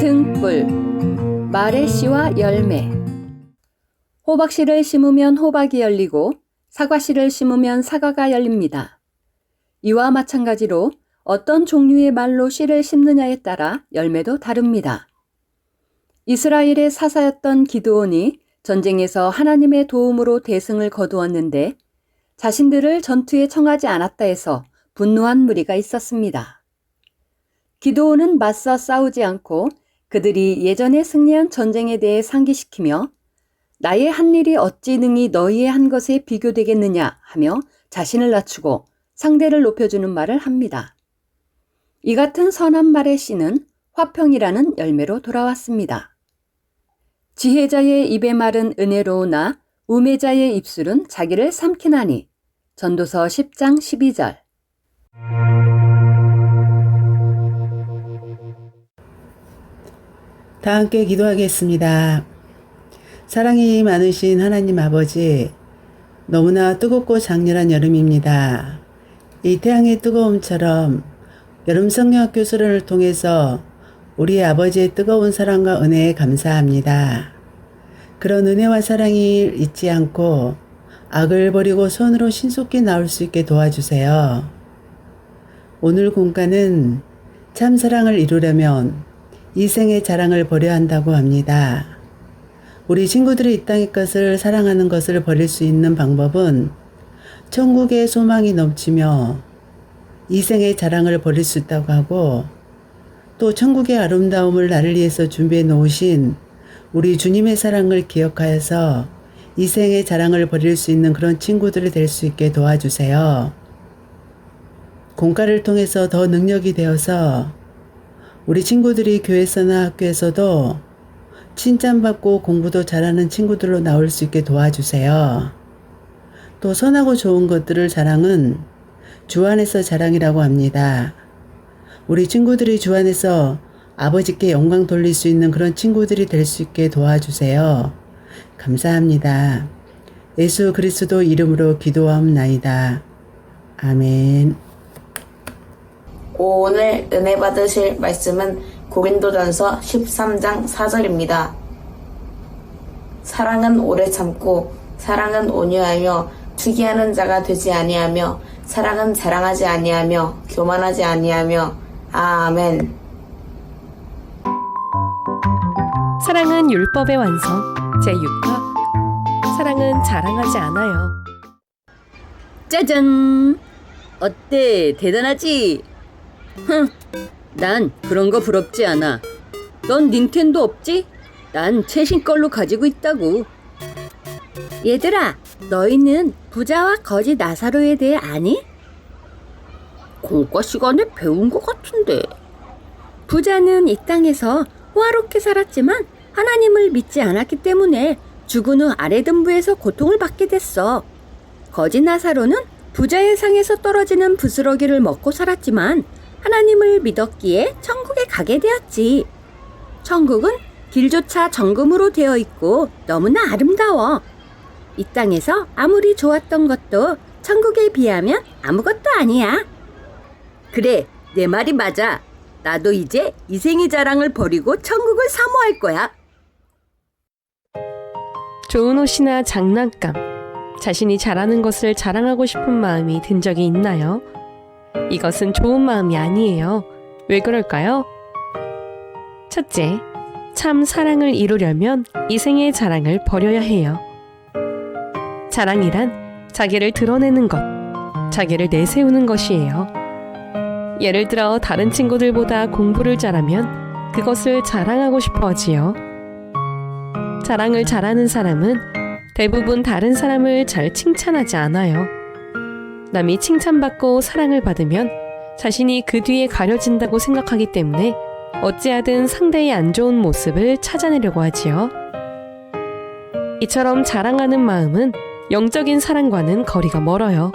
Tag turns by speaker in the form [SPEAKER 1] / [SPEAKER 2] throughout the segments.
[SPEAKER 1] 등불, 말의 씨와 열매. 호박씨를 심으면 호박이 열리고 사과씨를 심으면 사과가 열립니다. 이와 마찬가지로 어떤 종류의 말로 씨를 심느냐에 따라 열매도 다릅니다. 이스라엘의 사사였던 기드온이 전쟁에서 하나님의 도움으로 대승을 거두었는데 자신들을 전투에 청하지 않았다 해서 분노한 무리가 있었습니다. 기드온은 맞서 싸우지 않고 그들이 예전에 승리한 전쟁에 대해 상기시키며 나의 한 일이 어찌 능히 너희의 한 것에 비교되겠느냐 하며 자신을 낮추고 상대를 높여주는 말을 합니다. 이 같은 선한 말의 씨는 화평이라는 열매로 돌아왔습니다. 지혜자의 입의 말은 은혜로우나 우매자의 입술은 자기를 삼키나니. 전도서 10장 12절.
[SPEAKER 2] 다 함께 기도하겠습니다. 사랑이 많으신 하나님 아버지, 너무나 뜨겁고 장렬한 여름입니다. 이 태양의 뜨거움처럼 여름 성령학교 수련을 통해서 우리 아버지의 뜨거운 사랑과 은혜에 감사합니다. 그런 은혜와 사랑이 잊지 않고 악을 버리고 선으로 신속히 나올 수 있게 도와주세요. 오늘 공과는 참 사랑을 이루려면 이 생의 자랑을 버려야 한다고 합니다. 우리 친구들이 이 땅의 것을 사랑하는 것을 버릴 수 있는 방법은 천국의 소망이 넘치며 이 생의 자랑을 버릴 수 있다고 하고, 또 천국의 아름다움을 나를 위해서 준비해 놓으신 우리 주님의 사랑을 기억하여서 이 생의 자랑을 버릴 수 있는 그런 친구들이 될 수 있게 도와주세요. 공과를 통해서 더 능력이 되어서 우리 친구들이 교회에서나 학교에서도 칭찬받고 공부도 잘하는 친구들로 나올 수 있게 도와주세요. 또 선하고 좋은 것들을 자랑은 주 안에서 자랑이라고 합니다. 우리 친구들이 주 안에서 아버지께 영광 돌릴 수 있는 그런 친구들이 될 수 있게 도와주세요. 감사합니다. 예수 그리스도 이름으로 기도하옵나이다. 아멘.
[SPEAKER 3] 오늘 은혜 받으실 말씀은 고린도전서 13장 4절입니다. 사랑은 오래 참고 사랑은 온유하며 투기하는 자가 되지 아니하며 사랑은 자랑하지 아니하며 교만하지 아니하며. 아멘.
[SPEAKER 4] 사랑은 율법의 완성 제6화. 사랑은 자랑하지 않아요.
[SPEAKER 1] 짜잔! 어때? 대단하지? 난 그런 거 부럽지 않아. 넌 닌텐도 없지? 난 최신 걸로 가지고 있다고. 얘들아, 너희는 부자와 거지 나사로에 대해 아니? 공과 시간에 배운 것 같은데. 부자는 이 땅에서 호화롭게 살았지만 하나님을 믿지 않았기 때문에 죽은 후 아래 등부에서 고통을 받게 됐어. 거지 나사로는 부자의 상에서 떨어지는 부스러기를 먹고 살았지만 하나님을 믿었기에 천국에 가게 되었지. 천국은 길조차 정금으로 되어 있고 너무나 아름다워. 이 땅에서 아무리 좋았던 것도 천국에 비하면 아무것도 아니야. 그래, 내 말이 맞아. 나도 이제 이 생의 자랑을 버리고 천국을 사모할 거야.
[SPEAKER 4] 좋은 옷이나 장난감, 자신이 잘하는 것을 자랑하고 싶은 마음이 든 적이 있나요? 이것은 좋은 마음이 아니에요. 왜 그럴까요? 첫째, 참 사랑을 이루려면 이 생의 자랑을 버려야 해요. 자랑이란 자기를 드러내는 것, 자기를 내세우는 것이에요. 예를 들어 다른 친구들보다 공부를 잘하면 그것을 자랑하고 싶어 하지요. 자랑을 잘하는 사람은 대부분 다른 사람을 잘 칭찬하지 않아요. 남이 칭찬받고 사랑을 받으면 자신이 그 뒤에 가려진다고 생각하기 때문에 어찌하든 상대의 안 좋은 모습을 찾아내려고 하지요. 이처럼 자랑하는 마음은 영적인 사랑과는 거리가 멀어요.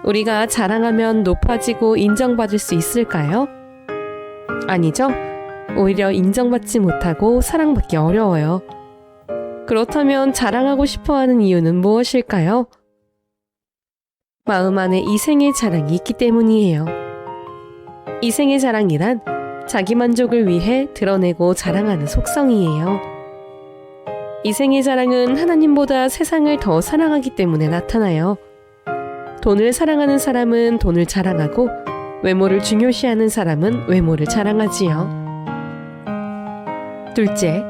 [SPEAKER 4] 우리가 자랑하면 높아지고 인정받을 수 있을까요? 아니죠. 오히려 인정받지 못하고 사랑받기 어려워요. 그렇다면 자랑하고 싶어하는 이유는 무엇일까요? 마음 안에 이생의 자랑이 있기 때문이에요. 이생의 자랑이란 자기 만족을 위해 드러내고 자랑하는 속성이에요. 이생의 자랑은 하나님보다 세상을 더 사랑하기 때문에 나타나요. 돈을 사랑하는 사람은 돈을 자랑하고 외모를 중요시하는 사람은 외모를 자랑하지요. 둘째,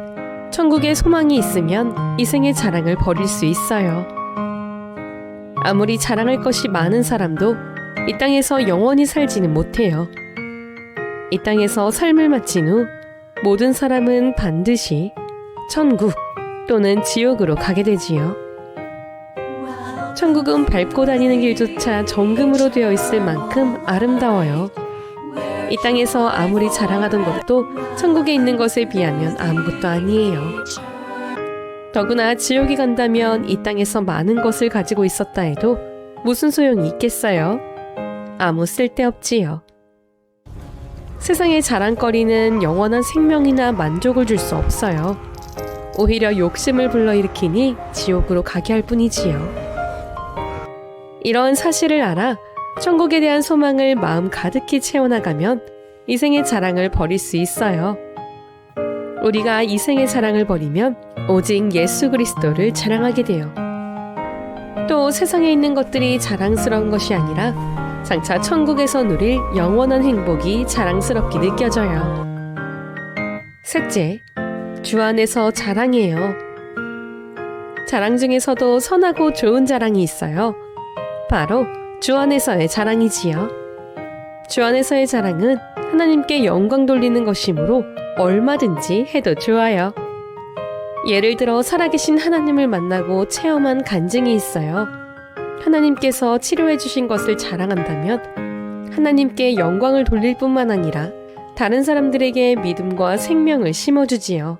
[SPEAKER 4] 천국에 소망이 있으면 이생의 자랑을 버릴 수 있어요. 아무리 자랑할 것이 많은 사람도 이 땅에서 영원히 살지는 못해요. 이 땅에서 삶을 마친 후 모든 사람은 반드시 천국 또는 지옥으로 가게 되지요. 천국은 밟고 다니는 길조차 정금으로 되어 있을 만큼 아름다워요. 이 땅에서 아무리 자랑하던 것도 천국에 있는 것에 비하면 아무것도 아니에요. 더구나 지옥에 간다면 이 땅에서 많은 것을 가지고 있었다 해도 무슨 소용이 있겠어요? 아무 쓸데없지요. 세상의 자랑거리는 영원한 생명이나 만족을 줄 수 없어요. 오히려 욕심을 불러일으키니 지옥으로 가게 할 뿐이지요. 이런 사실을 알아 천국에 대한 소망을 마음 가득히 채워나가면 이생의 자랑을 버릴 수 있어요. 우리가 이생의 자랑을 버리면 오직 예수 그리스도를 자랑하게 돼요. 또 세상에 있는 것들이 자랑스러운 것이 아니라 장차 천국에서 누릴 영원한 행복이 자랑스럽게 느껴져요. 셋째, 주 안에서 자랑이에요. 자랑 중에서도 선하고 좋은 자랑이 있어요. 바로 주 안에서의 자랑이지요. 주 안에서의 자랑은 하나님께 영광 돌리는 것이므로 얼마든지 해도 좋아요. 예를 들어 살아계신 하나님을 만나고 체험한 간증이 있어요. 하나님께서 치료해 주신 것을 자랑한다면 하나님께 영광을 돌릴 뿐만 아니라 다른 사람들에게 믿음과 생명을 심어주지요.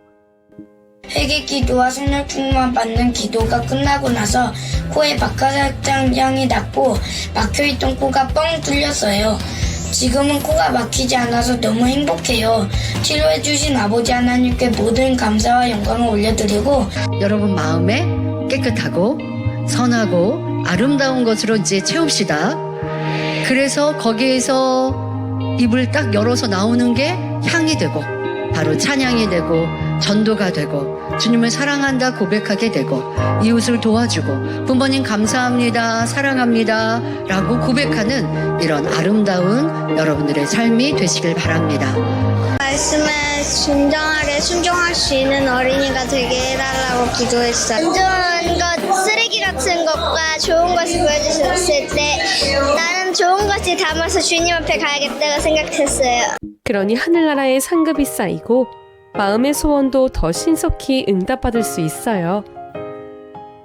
[SPEAKER 5] 회개 기도와 생명 충만 받는 기도가 끝나고 나서 코에 박하사탕향이 났고 막혀있던 코가 뻥 뚫렸어요. 지금은 코가 막히지 않아서 너무 행복해요. 치료해주신 아버지 하나님께 모든 감사와 영광을 올려드리고
[SPEAKER 6] 여러분 마음에 깨끗하고 선하고 아름다운 것으로 이제 채웁시다. 그래서 거기에서 입을 딱 열어서 나오는 게 향이 되고 바로 찬양이 되고 전도가 되고 주님을 사랑한다 고백하게 되고 이웃을 도와주고 부모님 감사합니다 사랑합니다 라고 고백하는 이런 아름다운 여러분들의 삶이 되시길 바랍니다.
[SPEAKER 7] 말씀에 진정하게 순종할 수 있는 어린이가 되게 해달라고 기도했어요. 안 좋은 것, 쓰레기 같은 것과 좋은 것을 보여주셨을 때 나는 좋은 것을 담아서 주님 앞에 가야겠다고 생각했어요.
[SPEAKER 4] 그러니 하늘나라의 상급이 쌓이고 마음의 소원도 더 신속히 응답받을 수 있어요.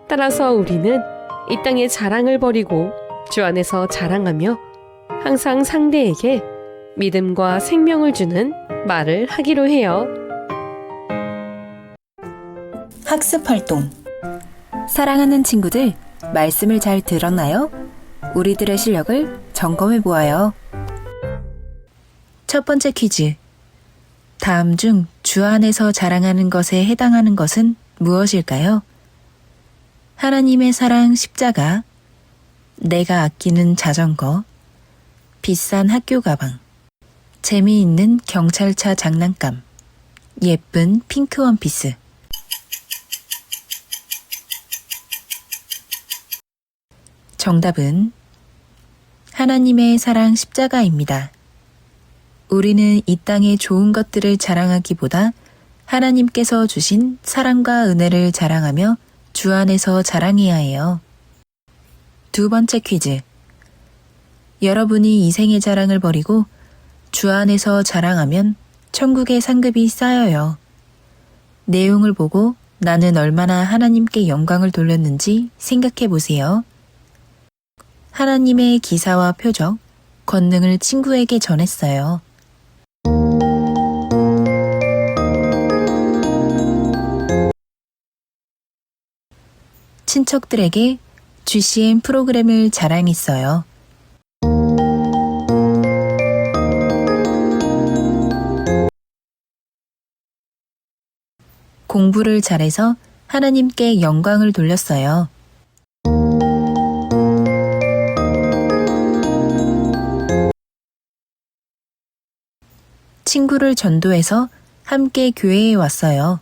[SPEAKER 4] 따라서 우리는 이 땅의 자랑을 버리고 주 안에서 자랑하며 항상 상대에게 믿음과 생명을 주는 말을 하기로 해요.
[SPEAKER 8] 학습 활동. 사랑하는 친구들, 말씀을 잘 들었나요? 우리들의 실력을 점검해 보아요. 첫 번째 퀴즈. 다음 중 주 안에서 자랑하는 것에 해당하는 것은 무엇일까요? 하나님의 사랑 십자가, 내가 아끼는 자전거, 비싼 학교 가방, 재미있는 경찰차 장난감, 예쁜 핑크 원피스. 정답은 하나님의 사랑 십자가입니다. 우리는 이 땅의 좋은 것들을 자랑하기보다 하나님께서 주신 사랑과 은혜를 자랑하며 주 안에서 자랑해야 해요. 두 번째 퀴즈. 여러분이 이생의 자랑을 버리고 주 안에서 자랑하면 천국의 상급이 쌓여요. 내용을 보고 나는 얼마나 하나님께 영광을 돌렸는지 생각해 보세요. 하나님의 기사와 표적, 권능을 친구에게 전했어요. 친척들에게 GCN 프로그램을 자랑했어요. 공부를 잘해서 하나님께 영광을 돌렸어요. 친구를 전도해서 함께 교회에 왔어요.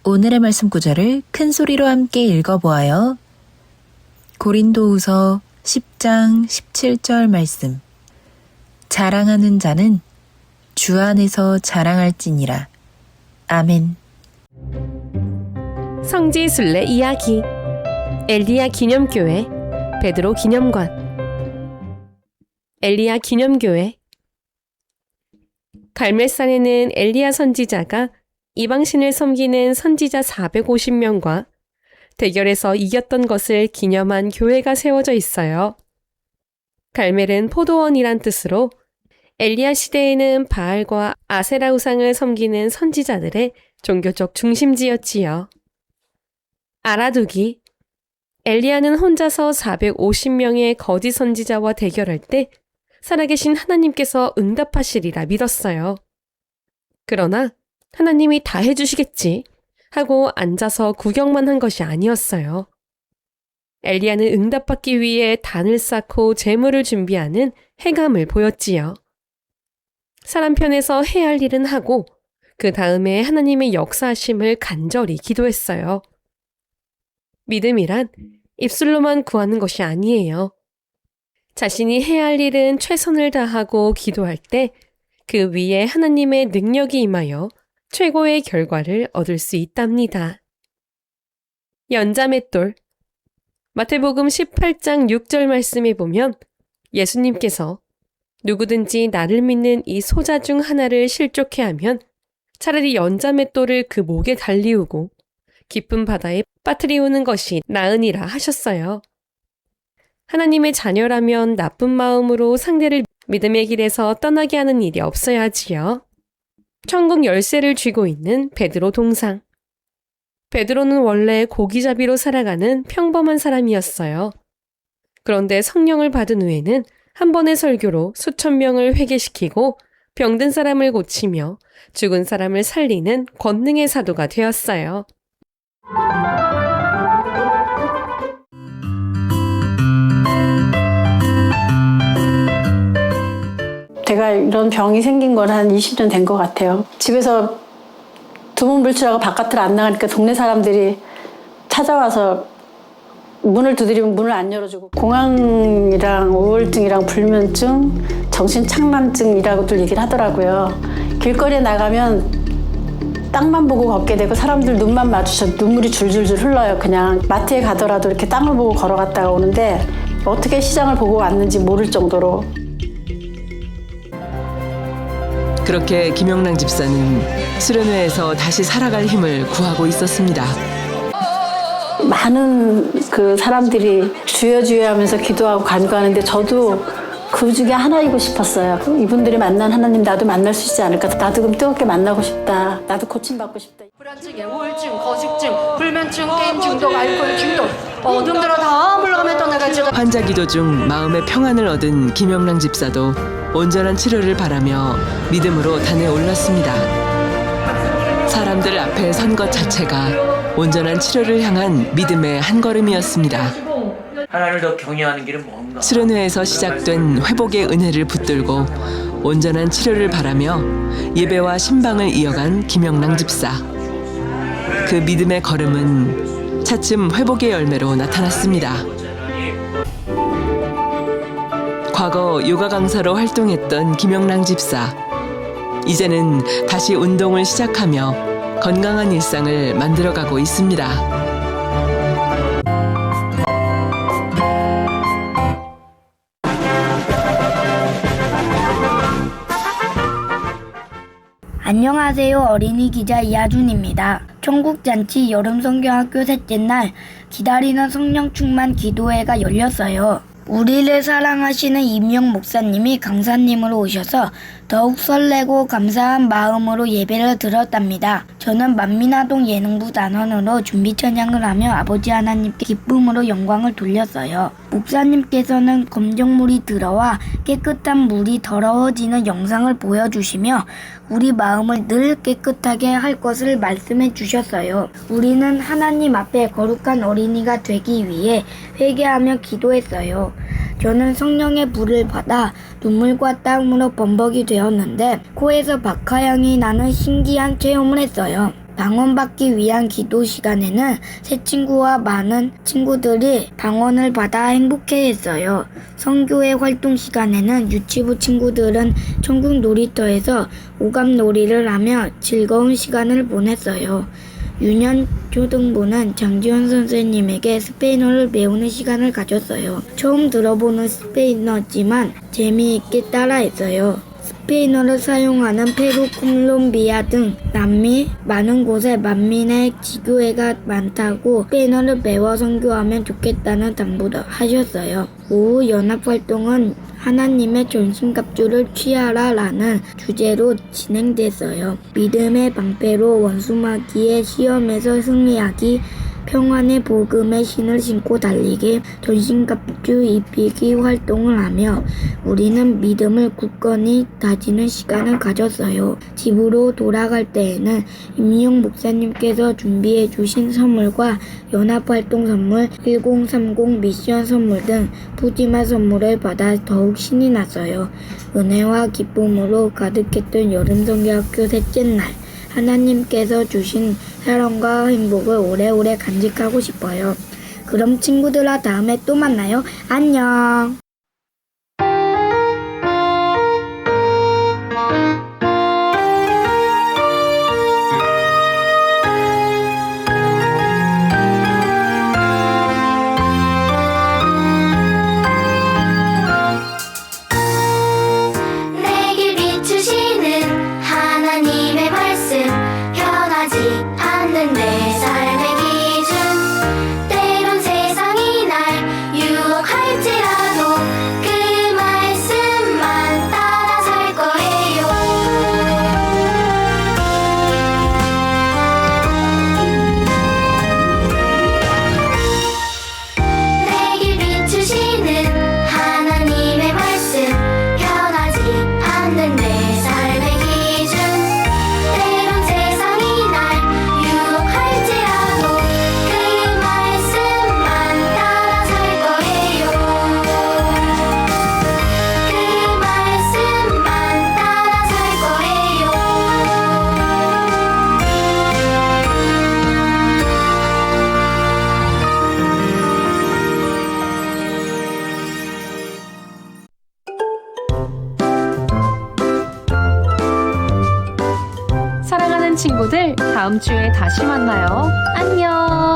[SPEAKER 8] 오늘의 말씀 구절을 큰 소리로 함께 읽어보아요. 고린도후서 10장 17절 말씀. 자랑하는 자는 주 안에서 자랑할지니라. 아멘.
[SPEAKER 4] 성지순례 이야기. 엘리야 기념교회, 베드로 기념관. 엘리야 기념교회. 갈멜산에는 엘리야 선지자가 이방신을 섬기는 선지자 450명과 대결에서 이겼던 것을 기념한 교회가 세워져 있어요. 갈멜은 포도원이란 뜻으로 엘리야 시대에는 바알과 아세라 우상을 섬기는 선지자들의 종교적 중심지였지요. 알아두기. 엘리야는 혼자서 450명의 거짓 선지자와 대결할 때 살아계신 하나님께서 응답하시리라 믿었어요. 그러나 하나님이 다 해주시겠지 하고 앉아서 구경만 한 것이 아니었어요. 엘리야는 응답받기 위해 단을 쌓고 제물을 준비하는 행함을 보였지요. 사람 편에서 해야 할 일은 하고 그 다음에 하나님의 역사하심을 간절히 기도했어요. 믿음이란 입술로만 구하는 것이 아니에요. 자신이 해야 할 일은 최선을 다하고 기도할 때 그 위에 하나님의 능력이 임하여 최고의 결과를 얻을 수 있답니다. 연자맷돌. 마태복음 18장 6절 말씀에 보면 예수님께서 누구든지 나를 믿는 이 소자 중 하나를 실족해 하면 차라리 연자맷돌을 그 목에 달리우고 깊은 바다에 빠뜨리우는 것이 나으니라 하셨어요. 하나님의 자녀라면 나쁜 마음으로 상대를 믿음의 길에서 떠나게 하는 일이 없어야 하지요. 천국 열쇠를 쥐고 있는 베드로 동상. 베드로는 원래 고기잡이로 살아가는 평범한 사람이었어요. 그런데 성령을 받은 후에는 한 번의 설교로 수천 명을 회개시키고 병든 사람을 고치며 죽은 사람을 살리는 권능의 사도가 되었어요.
[SPEAKER 9] 제가 이런 병이 생긴 건 한 20년 된 것 같아요. 집에서 두문불출하고 바깥을 안 나가니까 동네 사람들이 찾아와서 문을 두드리면 문을 안 열어주고 공황이랑 우울증이랑 불면증, 정신착란증이라고들 얘기를 하더라고요. 길거리에 나가면 땅만 보고 걷게 되고 사람들 눈만 마주쳐 눈물이 줄줄줄 흘러요. 그냥 마트에 가더라도 이렇게 땅을 보고 걸어갔다가 오는데 어떻게 시장을 보고 왔는지 모를 정도로.
[SPEAKER 10] 그렇게 김영랑 집사는 수련회에서 다시 살아갈 힘을 구하고 있었습니다.
[SPEAKER 9] 많은 그 사람들이 주여 주여 하면서 기도하고 간구하는데 저도 그 중에 하나이고 싶었어요. 이분들이 만난 하나님 나도 만날 수 있지 않을까. 나도 그럼 뜨겁게 만나고 싶다. 나도 고침받고 싶다.
[SPEAKER 11] 불안증, 우울증, 거식증, 불면증, 게임 중독, 알코올 중독 어둠 들어 다 물러가면 떠나가지.
[SPEAKER 10] 환자 기도 중 마음의 평안을 얻은 김영랑 집사도 온전한 치료를 바라며 믿음으로 단에 올랐습니다. 사람들 앞에 선 것 자체가 온전한 치료를 향한 믿음의 한 걸음이었습니다.
[SPEAKER 12] 하나님을 더 경외하는 길은 뭔가?
[SPEAKER 10] 수련회에서 시작된 회복의 은혜를 붙들고 온전한 치료를 바라며 예배와 신방을 이어간 김영랑 집사. 그 믿음의 걸음은 차츰 회복의 열매로 나타났습니다. 과거 요가 강사로 활동했던 김영랑 집사. 이제는 다시 운동을 시작하며 건강한 일상을 만들어가고 있습니다.
[SPEAKER 5] 안녕하세요. 어린이 기자 이하준입니다. 천국잔치 여름성경학교 셋째 날 기다리는 성령 충만 기도회가 열렸어요. 우리를 사랑하시는 임영 목사님이 강사님으로 오셔서 더욱 설레고 감사한 마음으로 예배를 드렸답니다. 저는 만민아동 예능부 단원으로 준비 찬양을 하며 아버지 하나님께 기쁨으로 영광을 돌렸어요. 목사님께서는 검정물이 들어와 깨끗한 물이 더러워지는 영상을 보여주시며 우리 마음을 늘 깨끗하게 할 것을 말씀해 주셨어요. 우리는 하나님 앞에 거룩한 어린이가 되기 위해 회개하며 기도했어요. 저는 성령의 불을 받아 눈물과 땀으로 범벅이 되었는데 코에서 박하향이 나는 신기한 체험을 했어요. 방언받기 위한 기도 시간에는 새 친구와 많은 친구들이 방언을 받아 행복해했어요. 성교회 활동 시간에는 유치부 친구들은 천국 놀이터에서 오감놀이를 하며 즐거운 시간을 보냈어요. 유년 초등부는 장지현 선생님에게 스페인어를 배우는 시간을 가졌어요. 처음 들어보는 스페인어지만 재미있게 따라했어요. 스페인어를 사용하는 페루, 콜롬비아 등 남미 많은 곳에 만민의 지교회가 많다고 스페인어를 배워 선교하면 좋겠다는 당부도 하셨어요. 오후 연합활동은 하나님의 전신갑주를 취하라 라는 주제로 진행됐어요. 믿음의 방패로 원수마귀의 시험에서 승리하기, 평안의 복음의 신을 신고 달리기, 전신갑주 입히기 활동을 하며 우리는 믿음을 굳건히 다지는 시간을 가졌어요. 집으로 돌아갈 때에는 임희영 목사님께서 준비해 주신 선물과 연합활동 선물, 1030 미션 선물 등 푸짐한 선물을 받아 더욱 신이 났어요. 은혜와 기쁨으로 가득했던 여름성경학교 셋째 날, 하나님께서 주신 사랑과 행복을 오래오래 간직하고 싶어요. 그럼 친구들아, 다음에 또 만나요. 안녕.
[SPEAKER 7] 내게 비추시는 하나님의 말씀, 변하지 않는 내 삶의 기준. 때론 세상이 날 유혹할지라도 그 말씀만 따라 살 거예요. 내게 비추시는 하나님의 말씀, 변하지 않는 내 삶의 기준. 때론 세상이 날 유혹할지라도 그 말씀만 따라 살 거예요. 그 말씀만 따라 살 거예요.
[SPEAKER 4] 사랑하는 친구들, 다음 주에 다시 만나요. 안녕.